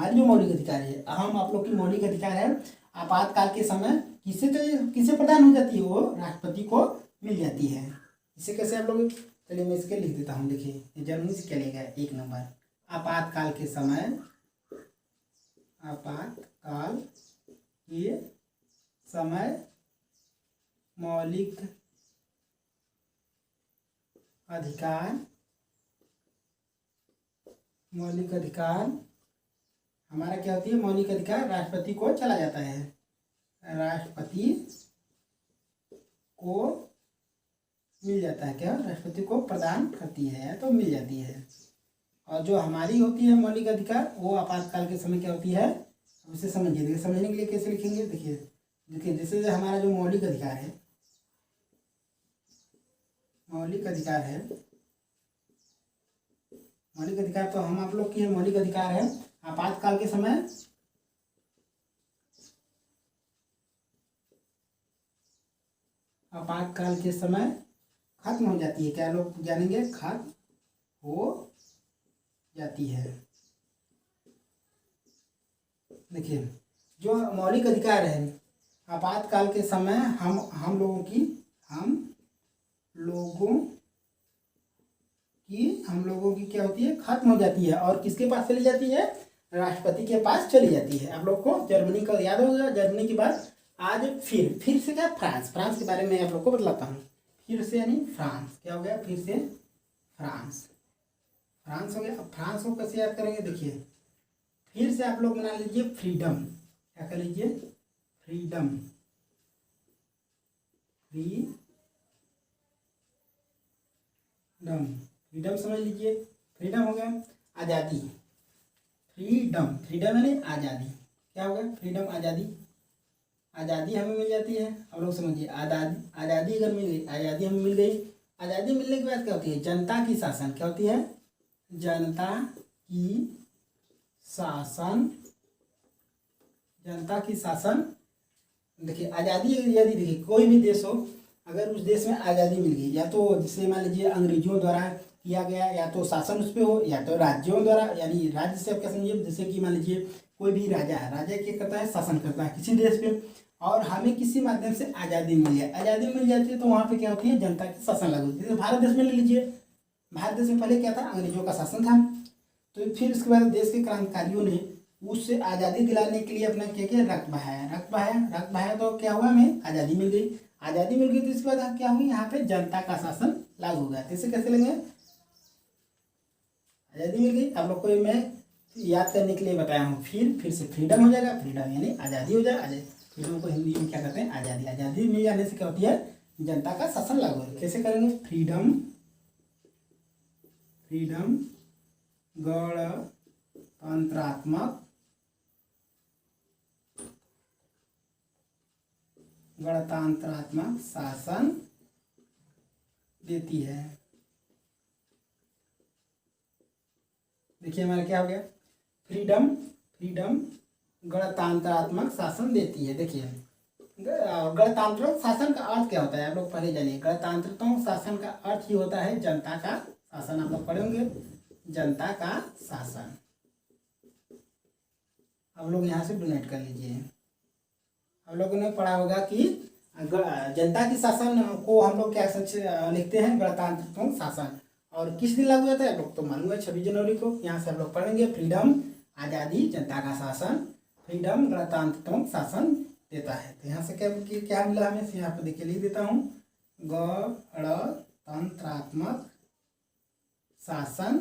आप लोग की मौलिक अधिकार है, आपातकाल के समय किसे प्रदान हो जाती है? वो राष्ट्रपति को मिल जाती है। इसे कैसे आप लोग? चलिए मैं इसके लिख देता हूँ। देखिए जर्मनी से क्या लेगा? 1 नंबर, आपातकाल के समय मौलिक अधिकार हमारा क्या होती है? मौलिक अधिकार राष्ट्रपति को चला जाता है, राष्ट्रपति को मिल जाता है। क्या? राष्ट्रपति को प्रदान करती है तो मिल जाती है। और जो हमारी होती है मौलिक अधिकार, वो आपातकाल के समय क्या होती है? उसे समझिए। देखिए समझने के लिए कैसे लिखेंगे? देखिए जैसे हमारा जो मौलिक अधिकार है तो हम आप लोग की मौलिक अधिकार है आपातकाल के समय खत्म हो जाती है। क्या लोग जानेंगे? खत्म हो जाती है। देखिए जो मौलिक अधिकार है आपातकाल के समय हम लोगों की क्या होती है? खत्म हो जाती है। और किसके पास चली जाती है? राष्ट्रपति के पास चली जाती है। आप लोग को जर्मनी का याद होगा। जर्मनी के बाद आज फिर से क्या? फ्रांस के बारे में आप लोग को बतलाता हूँ। फिर से यानी फ्रांस क्या हो गया? फिर से फ्रांस हो गया। अब फ्रांस को कैसे याद करेंगे, देखिए फिर से आप लोग बना लीजिए फ्रीडम। क्या कर लीजिए, फ्रीडम, फ्रीडम, फ्रीडम समझ लीजिए। फ्रीडम हो गया। आज़ादी, फ्रीडम, फ्रीडम यानी आज़ादी। क्या हो गया, फ्रीडम, आज़ादी। आज़ादी हमें मिल जाती है, आप लोग समझिए। आज़ादी, आज़ादी अगर मिल गई, आज़ादी हमें मिल गई। आज़ादी मिलने के बाद क्या होती है, जनता की शासन। क्या होती है, जनता की शासन, जनता की शासन। देखिए आज़ादी यदि देखिए कोई भी देश हो, अगर उस देश में आज़ादी मिल गई, या तो जिसे मान लीजिए अंग्रेजों द्वारा किया गया, या तो शासन उस पर हो, या तो राज्यों द्वारा, यानी राज्य से आप क्या समझिए, जैसे कि मान लीजिए कोई भी राजा है, राजा क्या करता है, शासन करता है किसी देश पे, और हमें किसी माध्यम से आज़ादी मिल जाए, आज़ादी मिल जाती है, तो वहाँ पे क्या होती है, जनता की शासन लागू होती है। जैसे भारत देश में ले लीजिए, भारत देश में पहले क्या था, अंग्रेजों का शासन था। तो फिर उसके बाद देश के क्रांतिकारियों ने उससे आज़ादी दिलाने के लिए अपना क्या किया, रक्त बहाया, रक्त बहाया, रक्त बहाया, तो क्या हुआ, हमें आज़ादी मिल गई। आज़ादी मिल गई तो इसके बाद क्या हुई, यहाँ पे जनता का शासन लागू हो गया। इसे कैसे लेंगे, आज़ादी मिल गई। आप लोग को मैं याद करने के लिए बताया हूँ। फिर से फ्रीडम हो जाएगा, फ्रीडम यानी आज़ादी हो जाएगा। फ्रीडम को हिंदी में क्या कहते हैं, आज़ादी। आज़ादी मिल जाने से क्या होती है, जनता का शासन लागू हो। कैसे करेंगे, फ्रीडम, फ्रीडम, गणतंत्रात्मक, गणतंत्रात्मक शासन देती है। देखिए हमारा क्या हो गया, फ्रीडम, फ्रीडम गणतंत्रात्मक शासन देती है। देखिए गणतांत्रिक शासन का अर्थ क्या होता है, आप लोग पहले जानिए। गणतांत्रिक शासन का अर्थ ही होता है जनता का शासन। आप लोग पढ़ेंगे जनता का शासन। आप लोग यहाँ से डोनेट कर लीजिए। आप लोगों ने पढ़ा होगा कि जनता की शासन को हम लोग क्या लिखते हैं, गणतांत्रिक शासन। और किस दिन लागू होता है, आप लोग तो मालूम है, 26 जनवरी को। यहाँ से आप लोग पढ़ेंगे फ्रीडम, आज़ादी, जनता का शासन, फ्रीडम गणतांत्रिक शासन देता है। तो यहाँ से क्या मिला हमें, यहाँ पे देखिए लिख देता हूँ, गणतंत्रात्मक शासन,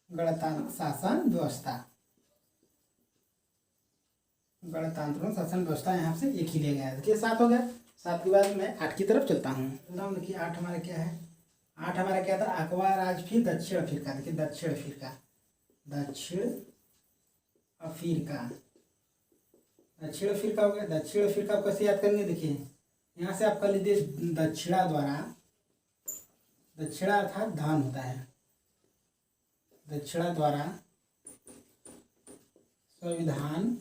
गणतांत्रिक शासन व्यवस्था, गणतंत्र शासन व्यवस्था। यहाँ से एक ही लिया गया है। देखिए 7 हो गया। 7 के बाद मैं 8 की तरफ चलता हूँ। देखिए 8 हमारा क्या है, 8 हमारा क्या था, अकबर राज फिर दक्षिण अफ्रीका। देखिए दक्षिण अफ्रीका, दक्षिण अफ्रीका, दक्षिण अफ्रीका हो गया। दक्षिण अफ्रीका को कैसे याद करेंगे, देखिए यहाँ से आप कर लीजिए दक्षिणा द्वारा, दक्षिणा अर्थात धन होता है, दक्षिणा द्वारा संविधान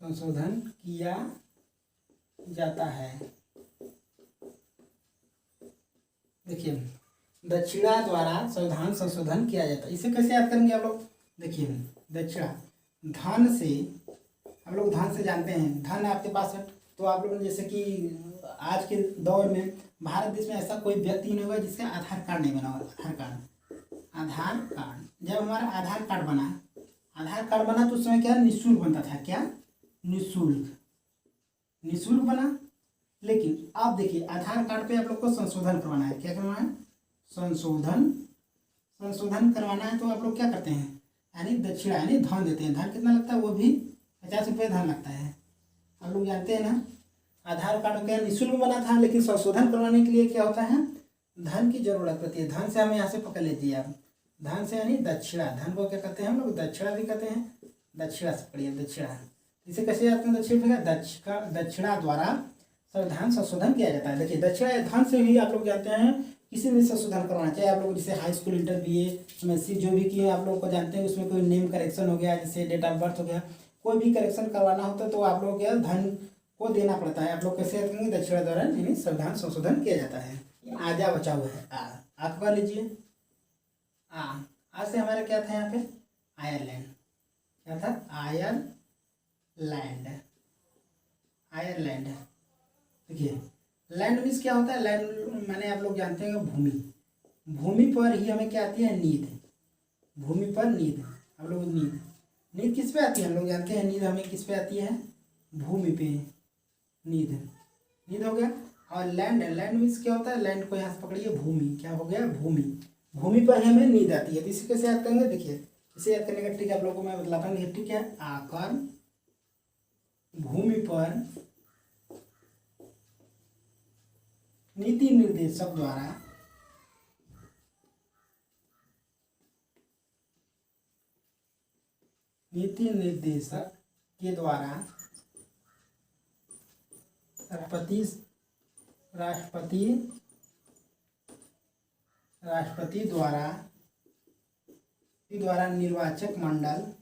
संशोधन किया जाता है। देखिए दक्षिणा द्वारा संविधान संशोधन किया जाता है। इसे कैसे याद करेंगे आप लोग, देखिए दक्षिणा, धन से, हम लोग धन से जानते हैं, धन आपके पास है, तो आप लोग जैसे कि आज के दौर में भारत देश में ऐसा कोई व्यक्ति नहीं होगा जिसका आधार कार्ड नहीं बना होगा। आधार कार्ड, आधार कार्ड, जब हमारा आधार कार्ड बना, आधार कार्ड बना तो उस समय क्या निःशुल्क बनता था, क्या निःशुल्क, निःशुल्क बना। लेकिन आप देखिए आधार कार्ड पे आप लोग को संशोधन करवाना है। क्या करवाना है, संशोधन, संशोधन करवाना है। तो आप लोग क्या करते हैं, यानी दक्षिणा यानी धन देते हैं। धन कितना लगता है, वो भी 50 रुपये धन लगता है। आप लोग जानते हैं ना, आधार कार्ड क्या निःशुल्क बना था, लेकिन संशोधन करवाने के लिए क्या होता है, धन की जरूरत पड़ती है। धन से हमें यहाँ से पकड़ लीजिए आप, धन से यानी दक्षिणा। धन को क्या कहते हैं हम लोग, दक्षिणा भी कहते हैं। दक्षिणा से पढ़िए, दक्षिणा। इसे कैसे याद करें, दक्षिणा द्वारा संविधान संशोधन किया जाता है। देखिए दक्षिणा धन से ही आप लोग जानते हैं किसी भी संशोधन करवाना चाहिए। आप लोग जैसे high school, inter, BA, MSc जो भी किए आप लोग को जानते हैं, उसमें कोई नेम करेक्शन हो गया, जैसे डेट ऑफ बर्थ हो गया, कोई भी करेक्शन करवाना होता है तो आप लोग क्या धन को देना पड़ता है। आप लोग कैसे याद करेंगे, दक्षिणा द्वारा यानी संविधान संशोधन किया जाता है। आजा बचा हुआ है, आप पढ़ लीजिए। आज से हमारा क्या था यहाँ पे, आयरलैंड। क्या था, आयरलैंड, आयरलैंड। देखिए लैंड मीन्स क्या होता है, लैंड माने आप लोग जानते हैं भूमि। भूमि पर ही हमें क्या आती है, नींद। भूमि पर नींद, हम लोग नींद, नींद किस पे आती है, हम लोग जानते हैं नींद हमें किस पे आती है, भूमि पे, नींद, नींद हो गया। और लैंड, लैंड मीन्स क्या होता है, लैंड को यहाँ से पकड़िए, भूमि, क्या हो गया, भूमि, भूमि पर हमें नींद आती है। तो इसे कैसे याद करेंगे, देखिए इसे याद करने का ट्रिक आप लोगों को मैं बतलाता हूँ। ठीक है, आकर भूमि पर नीति निर्देशक द्वारा नीति निर्देशक के द्वारा राष्ट्रपति राष्ट्रपति राष्ट्रपति द्वारा निर्वाचक मंडल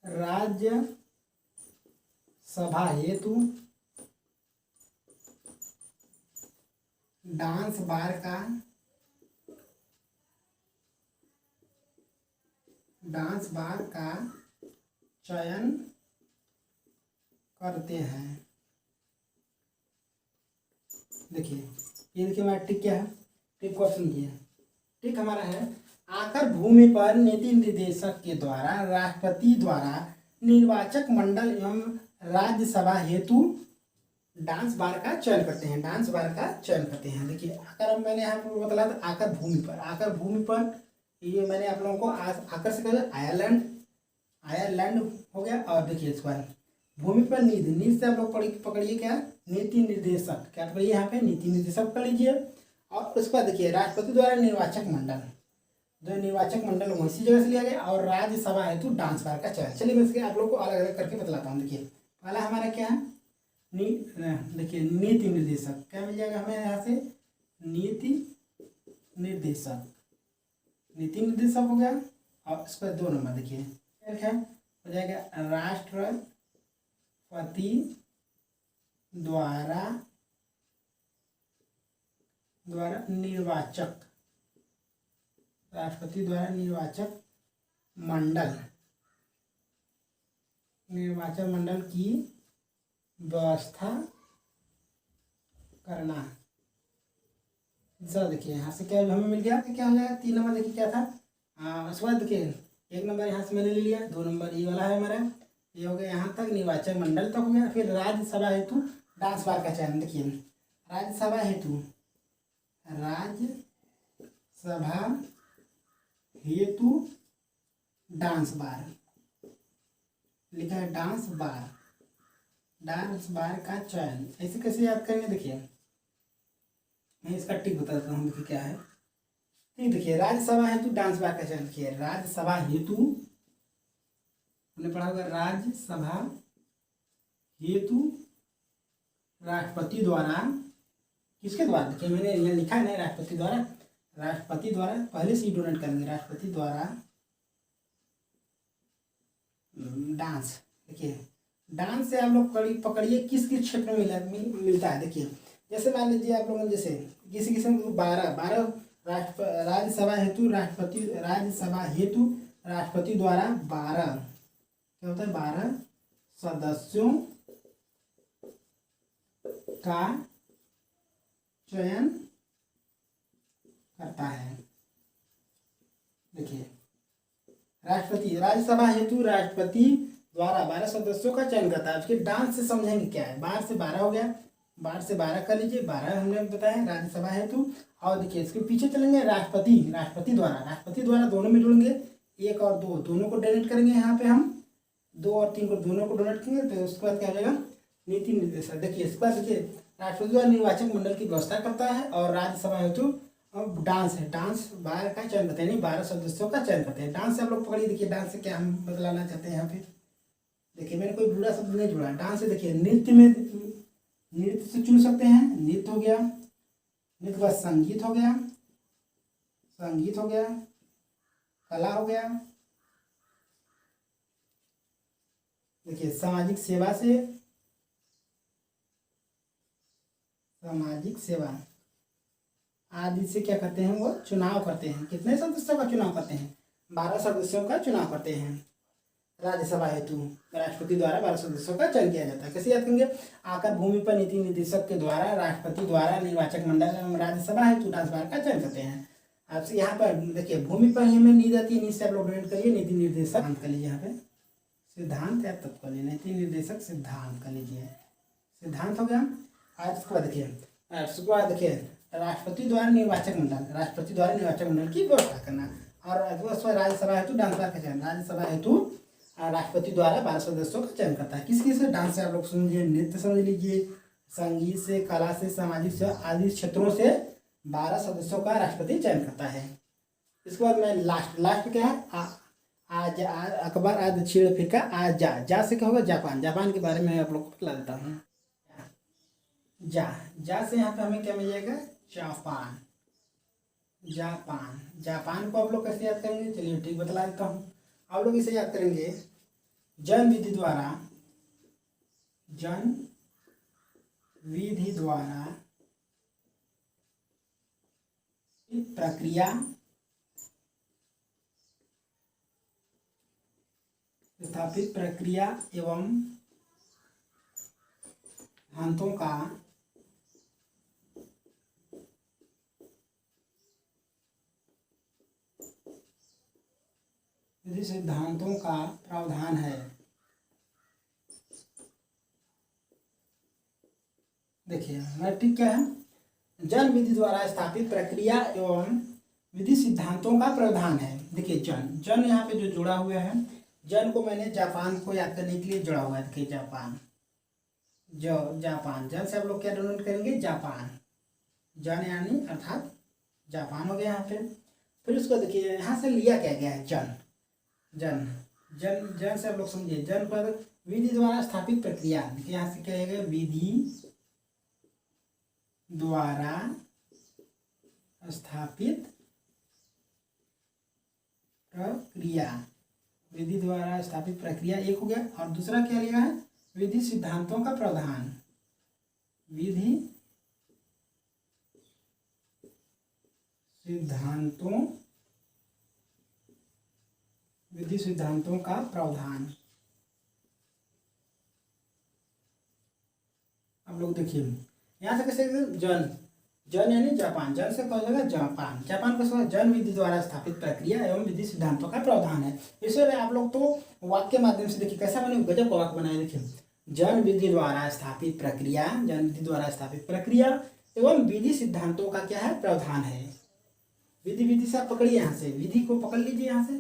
राज्य सभा हेतु डांस बार का चयन करते हैं। देखिए ये देखिए हमारा टिक क्या है, टिक को सुनिए। टिक हमारा है, आकर भूमि पर नीति निर्देशक के द्वारा राष्ट्रपति द्वारा निर्वाचक मंडल एवं राज्यसभा हेतु डांस बार का चयन करते हैं, डांस बार का चयन करते हैं। देखिए आकर, अब मैंने यहाँ पर बतला था आकर भूमि पर, आकर भूमि पर, ये मैंने आप लोगों को आकर से कहा आयरलैंड, आयरलैंड हो गया। और देखिए इस बार भूमि पर नींद, नींद से आप लोग पकड़िए क्या, नीति निर्देशक, क्या पकड़िए यहाँ पे नीति निर्देशक कर लीजिए। और उसके बाद देखिए राष्ट्रपति द्वारा निर्वाचक मंडल, जो निर्वाचक मंडल वैसी जगह से लिया गया। और राज्यसभा हेतु डांस बार का चयन। चलिए मैं इसके आप लोग को अलग अलग करके बतलाता हूँ। देखिए पहला हमारा क्या है, देखिए नीति निर्देशक, क्या मिल जाएगा हमें यहाँ से, नीति निर्देशक, नीति निर्देशक हो गया। और इस पर 2 नंबर देखिए क्या हो जाएगा, राष्ट्रपति द्वारा निर्वाचक, राष्ट्रपति द्वारा निर्वाचक मंडल की व्यवस्था करना। देखिए यहाँ से क्या हमें मिल गया, क्या हो जाएगा 3 नंबर। देखिए क्या था, उसके बाद देखिए 1 नंबर यहाँ से मैंने ले लिया, 2 नंबर ये वाला है हमारा, ये हो गया यहाँ तक, निर्वाचक मंडल तक हो गया। फिर राज्यसभा हेतु डांस बार का चयन। देखिए राज्यसभा हेतु डांस बार लिखा है, डांस बार का चयन। ऐसे कैसे याद करेंगे, देखिए मैं इसका टिक बताता हूँ। देखिए क्या है, ठीक, देखिए राज्यसभा हेतु डांस बार का चयन। देखिए राज्यसभा हेतु हमने पढ़ा होगा, राज्यसभा हेतु राष्ट्रपति द्वारा, किसके द्वारा, देखिए मैंने यहाँ लिखा है ना राष्ट्रपति द्वारा, पहले से ही डोनेट करेंगे, राष्ट्रपति द्वारा डांस। देखिए डांस से आप लोग पकड़िए किस किस क्षेत्र में मिलता है। देखिए जैसे मान लीजिए आप लोगों ने, जैसे किसी किसी में 12 राज्यसभा हेतु राष्ट्रपति द्वारा 12, क्या होता है, 12 सदस्यों का चयन करता है। देखिए राष्ट्रपति, राज्यसभा हेतु राष्ट्रपति द्वारा 12 सदस्यों का चयन करता है। उसके डांस से समझेंगे क्या है, 12 से 12 हो गया, 12 से 12 कर लीजिए, 12 हमने बताया राज्यसभा हेतु। और देखिए इसके पीछे चलेंगे, राष्ट्रपति द्वारा दोनों में जोड़ेंगे, 1 और 2 दोनों को डोनेट करेंगे, यहाँ पे हम 2 और 3 को दोनों को डोनेट करेंगे। तो उसके बाद क्या हो जाएगा, नीति निर्देशक। देखिए इसके बाद देखिए राष्ट्रपति द्वारा निर्वाचक मंडल की व्यवस्था करता है। और राज्यसभा हेतु अब डांस है, डांस बार का चयन करते हैं, 12 सदस्यों का चयन करते हैं। डांस से आप लोग पकड़िए, देखिए डांस से क्या हम बदलाना चाहते हैं यहाँ पे। देखिए मैंने कोई बुरा शब्द नहीं जोड़ा, डांस से देखिए नृत्य से चुन सकते हैं, नृत्य हो गया, नृत्य के बाद संगीत हो गया, कला हो गया। देखिए सामाजिक सेवा आदि से क्या करते हैं, वो चुनाव करते हैं। कितने सदस्यों का चुनाव करते हैं, 12 सदस्यों का चुनाव करते हैं। राज्यसभा हेतु राष्ट्रपति द्वारा 12 सदस्यों का चयन किया जाता है। कैसे याद करेंगे, आकर भूमि पर नीति निर्देशक के द्वारा राष्ट्रपति द्वारा निर्वाचक मंडल एवं राज्यसभा हेतु डांस बार का चयन करते हैं। आपसे यहाँ पर देखिए भूमि पर ही हमें नींद आती है, नींद से आप लोग डोनेट करिए। नीति निर्देशक कर लीजिए, यहाँ पे सिद्धांत या तत्व कर लीजिए, नीति निर्देशक सिद्धांत कर लीजिए, सिद्धांत हो गया। आज उसके बाद देखिए, उसके बाद देखिए राष्ट्रपति द्वारा निर्वाचक मंडल, राष्ट्रपति द्वारा निर्वाचक मंडल की व्यवस्था करना। और राज्यसभा हेतु डांसर का चयन, राज्यसभा हेतु राष्ट्रपति द्वारा 12 सदस्यों का चयन करता है। किस किस से? डांस से आप लोग समझिए, नृत्य समझ लीजिए, संगीत से, कला से, सामाजिक से आदि क्षेत्रों से 12 सदस्यों का राष्ट्रपति चयन करता है। इसके बाद में लास्ट क्या है? आज अकबर आज दक्षिण अफ्रीका आज जा से क्या होगा? जापान। जापान के बारे में आप लोग को बता देता हूँ। जा से यहाँ पे हमें क्या मिल जाएगा? जापान। जापान, जापान को आप लोग कैसे याद करेंगे? चलिए ठीक बतला देता हूँ। आप लोग इसे याद करेंगे जन विधि द्वारा प्रक्रिया स्थापित प्रक्रिया एवं सिद्धांतों का विधि सिद्धांतों का प्रावधान है। देखिए मैट्रिक क्या है? जन विधि द्वारा स्थापित प्रक्रिया एवं विधि सिद्धांतों का प्रावधान है। देखिए जन यहाँ पे जो जुड़ा हुआ है, जन को मैंने जापान को याद करने के लिए जुड़ा हुआ है। देखिए जापान, जापान, जन से आप लोग क्या डोनेट करेंगे? जापान। जन यानी अर्थात जापान हो गया यहाँ पे। फिर उसको देखिए यहाँ से लिया क्या गया है? जन से आप लोग समझिए, जन पर विधि द्वारा स्थापित प्रक्रिया। देखिए यहाँ से क्या है? विधि द्वारा स्थापित प्रक्रिया, विधि द्वारा स्थापित प्रक्रिया एक हो गया। और दूसरा क्या लिया है? विधि सिद्धांतों का प्रावधान, विधि सिद्धांतों का प्रावधान। अब लोग देखिए यहाँ से कैसे? जन यानी जापान, जन से कौन होगा? जापान। जापान को जन विधि द्वारा स्थापित प्रक्रिया एवं विधि सिद्धांतों का प्रावधान है। इसलिए आप लोग तो वाक्य के माध्यम से देखिए कैसा बने, गजब का वाक्य बनाए। देखिए जन विधि द्वारा स्थापित प्रक्रिया, जन विधि द्वारा स्थापित प्रक्रिया एवं विधि सिद्धांतों का क्या है? प्रावधान है। विधि से आप पकड़िए, यहाँ से विधि को पकड़ लीजिए, यहाँ से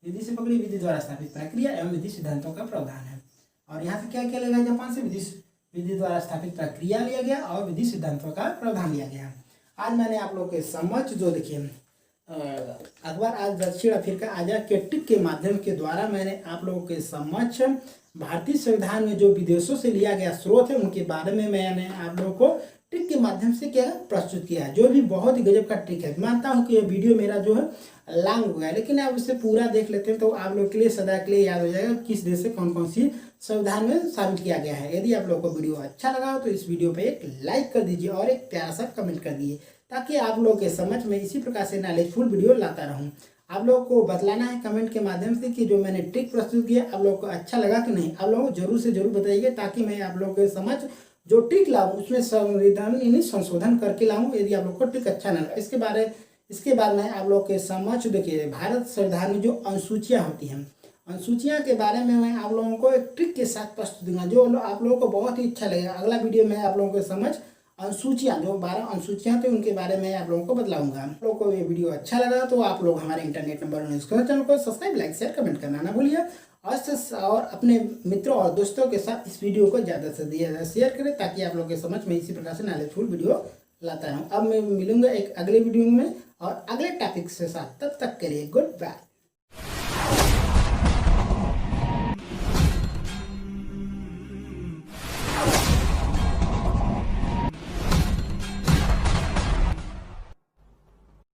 विधि से पकड़िए, विधि द्वारा स्थापित प्रक्रिया एवं विधि सिद्धांतों का प्रावधान है। और यहाँ से क्या क्या लेगा? जापान से विधि द्वारा स्थापित प्रक्रिया लिया गया और विधि सिद्धांतों का प्रावधान लिया गया। आज मैंने आप लोग के समझ जो देखिए अकबर आज दक्षिण अफ्रीका आजाद के टिक के माध्यम के द्वारा मैंने आप लोगों के समझ भारतीय संविधान में जो विदेशों से लिया गया स्रोत है उनके बारे में मैंने आप लोगों को ट्रिक के माध्यम से क्या प्रस्तुत किया, जो भी बहुत ही गजब का ट्रिक है। मानता हूँ कि ये वीडियो मेरा जो है लॉन्ग हो गया, लेकिन आप इसे पूरा देख लेते हैं तो आप लोग के लिए सदा के लिए याद हो जाएगा किस देश से कौन कौन सी संविधान में शामिल किया गया है। यदि आप लोग को वीडियो अच्छा लगा हो तो इस वीडियो पे एक लाइक कर दीजिए और एक प्यारा सा कमेंट कर दीजिए, ताकि आप लोग के समझ में इसी प्रकार से नॉलेजफुल वीडियो लाता रहूँ। आप लोगों को बतलाना है कमेंट के माध्यम से कि जो मैंने ट्रिक प्रस्तुत किया आप लोगों को अच्छा लगा कि नहीं। आप लोगों को जरूर से जरूर बताइए, ताकि मैं आप लोगों के समझ जो ट्रिक लाऊं उसमें संविधान यानी संशोधन करके लाऊं, यदि आप लोग को ट्रिक अच्छा ना लगा। इसके बाद में आप लोग के समझ देखिए भारत संविधान में जो अनुसूचियाँ होती हैं, अनुसूचियाँ के बारे में मैं आप लोगों को एक ट्रिक के साथ प्रस्तुत दूंगा, जो आप लोगों को बहुत ही अच्छा लगेगा। अगला वीडियो में आप लोगों को समझ अनुसूचियाँ जो 12 अनुसूचियाँ थी उनके बारे में आप लोगों को बतलाऊंगा। आप लोगों को ये वीडियो अच्छा लगा तो आप लोग हमारे इंटरनेट नंबर चैनल को सब्सक्राइब, लाइक, शेयर, कमेंट करना ना भूलिए। और अपने मित्रों और दोस्तों के साथ इस वीडियो को ज़्यादा से ज़्यादा शेयर करें, ताकि आप लोगों के समझ में इसी प्रकार से नॉलेजफुल वीडियो लाता रहूँ। अब मैं मिलूंगा एक अगले वीडियो में और अगले टॉपिक के साथ, तब तक के लिए गुड बाय।